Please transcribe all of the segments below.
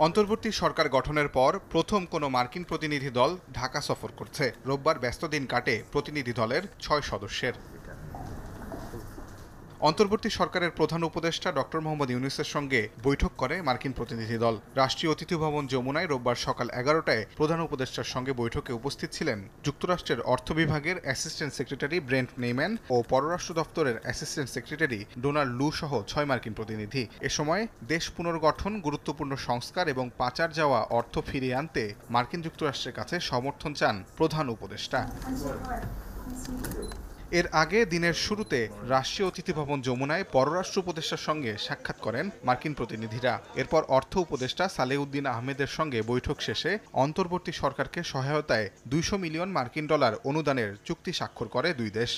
অন্তর্বর্তী সরকার গঠনের পর প্রথম কোনো মার্কিন প্রতিনিধি দল ঢাকা সফর করছে। রোববার ব্যস্ত দিন কাটে প্রতিনিধি দলের ৬ সদস্যের। অন্তর্বর্তী সরকারের প্রধান উপদেষ্টা ডক্টর মোহাম্মদ ইউনূসের সঙ্গে বৈঠক করে মার্কিন প্রতিনিধি দল। রাষ্ট্রীয় অতিথি ভবন যমুনায় রোববার সকাল ১১টায় প্রধান উপদেষ্টার সঙ্গে বৈঠকে উপস্থিত ছিলেন যুক্তরাষ্ট্রের অর্থ বিভাগের অ্যাসিস্ট্যান্ট সেক্রেটারি ব্রেন্ট নেইম্যান ও পররাষ্ট্র দপ্তরের অ্যাসিস্ট্যান্ট সেক্রেটারি ডোনাল্ড লু সহ ৬ মার্কিন প্রতিনিধি। এ সময় দেশ পুনর্গঠন, গুরুত্বপূর্ণ সংস্কার এবং পাচার যাওয়া অর্থ ফিরিয়ে আনতে মার্কিন যুক্তরাষ্ট্রের কাছে সমর্থন চান প্রধান উপদেষ্টা। এর আগে দিনের শুরুতে রাষ্ট্রীয় অতিথি ভবন যমুনায় পররাষ্ট্র উপদেষ্টার সঙ্গে সাক্ষাৎ করেন মার্কিন প্রতিনিধিরা। এরপর অর্থ উপদেষ্টা সালেউদ্দিন আহমেদের সঙ্গে বৈঠক শেষে অন্তর্বর্তী সরকারকে সহায়তায় ২০০ মিলিয়ন মার্কিন ডলার অনুদানের চুক্তি স্বাক্ষর করে দুই দেশ।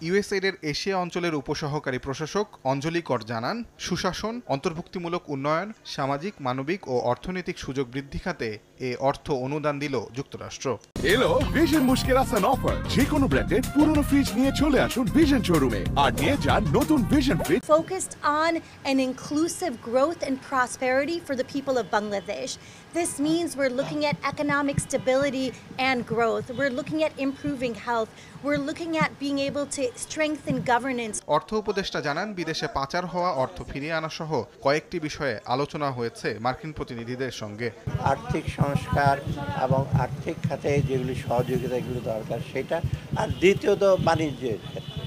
ইউএসএইডের এশিয়া অঞ্চলের উপসহকারী প্রশাসক অঞ্জলি কর জানান, সুশাসন, অন্তর্ভুক্তিমূলক উন্নয়ন, সামাজিক, মানবিক ও অর্থনৈতিক সুযোগ বৃদ্ধি খাতে এ অর্থ অনুদান দিল যুক্তরাষ্ট্র। এলো ভিশন মুশকিল আসান অফার। যে কোনো ব্র্যান্ডের পুরনো ফ্রিজ নিয়ে চলে আসুন ভিশন শোরুমে আর নিয়ে যান নতুন vision fridge. Focused on an inclusive growth and prosperity for the people of Bangladesh. This means we're looking at economic stability and growth. We're looking at improving health. We're looking at being able to strengthen governance. অর্থ উপদেষ্টা জানান, বিদেশে পাচার হওয়া অর্থ ফিরিয়ে আনা সহ কয়েকটি বিষয়ে আলোচনা হয়েছে মার্কিন প্রতিনিধিদের সঙ্গে। আর্থিক সংস্কার এবং আর্থিক খাতে যেগুলি সহযোগিতাগুলো দরকার সেটা, আর দ্বিতীয়ত বাণিজ্যের ক্ষেত্রে।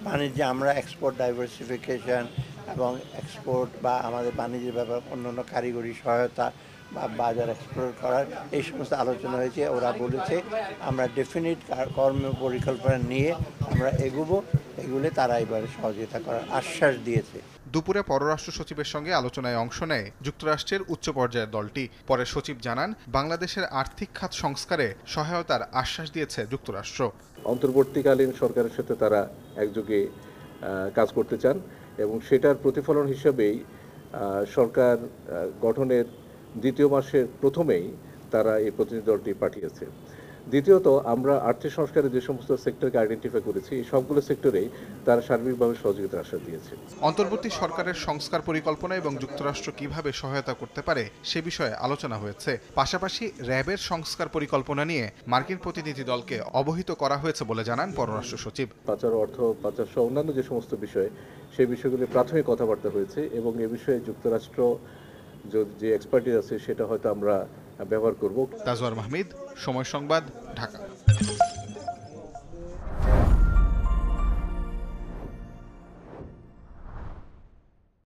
বাণিজ্যে আমরা এক্সপোর্ট ডাইভার্সিফিকেশন এবং এক্সপোর্ট বা আমাদের বাণিজ্যের ব্যাপার অন্যান্য কারিগরি সহায়তা বা বাজার এক্সপ্লোর করার এই সমস্ত আলোচনা হয়েছে। ওরা বলেছে আমরা ডেফিনিট কর্ম পরিকল্পনা নিয়ে আমরা এগুবো, এগুলো তারা এবারে সহযোগিতা করার আশ্বাস দিয়েছে। দুপুরে পররাষ্ট্র সচিবের সঙ্গে আলোচনায় অংশ নেয় যুক্তরাষ্ট্রের উচ্চ পর্যায়ের দলটি। পরে সচিব জানান, বাংলাদেশের আর্থিক খাত সংস্কারে সহায়তার আশ্বাস দিয়েছে যুক্তরাষ্ট্র। অন্তর্বর্তীকালীন সরকারের সাথে তারা একযোগে কাজ করতে চান এবং সেটার প্রতিফলন হিসেবেই সরকার গঠনের দ্বিতীয় মাসের প্রথমেই তারা এই প্রতিনিধি দলটি পাঠিয়েছে। দ্বিতীয়ত, আমরা আর্থিক সংস্কারে যে সমস্ত সেক্টরকে আইডেন্টিফাই করেছি, এই সবগুলো সেক্টরেই তারা সার্বিকভাবে সহযোগিতার আশ্বাস দিয়েছে। অন্তর্বর্তী সরকারের সংস্কার পরিকল্পনা এবং যুক্তরাষ্ট্র কিভাবে সহায়তা করতে পারে সে বিষয়ে আলোচনা হয়েছে। পাশাপাশি র্যাবের সংস্কার পরিকল্পনা নিয়ে মার্কিন প্রতিনিধি দলকে অবহিত করা হয়েছে বলে জানান পররাষ্ট্র সচিব। পাচার, অর্থ পাচার সহ অন্যান্য যে সমস্ত বিষয়, সেই বিষয়গুলি প্রাথমিক কথাবার্তা হয়েছে এবং এ বিষয়ে যুক্তরাষ্ট্র যে এক্সপার্টিস আছে সেটা হয়তো আমরা ব্যবহার করব। তাজওয়ার মাহমিদ, সময় সংবাদ, ঢাকা।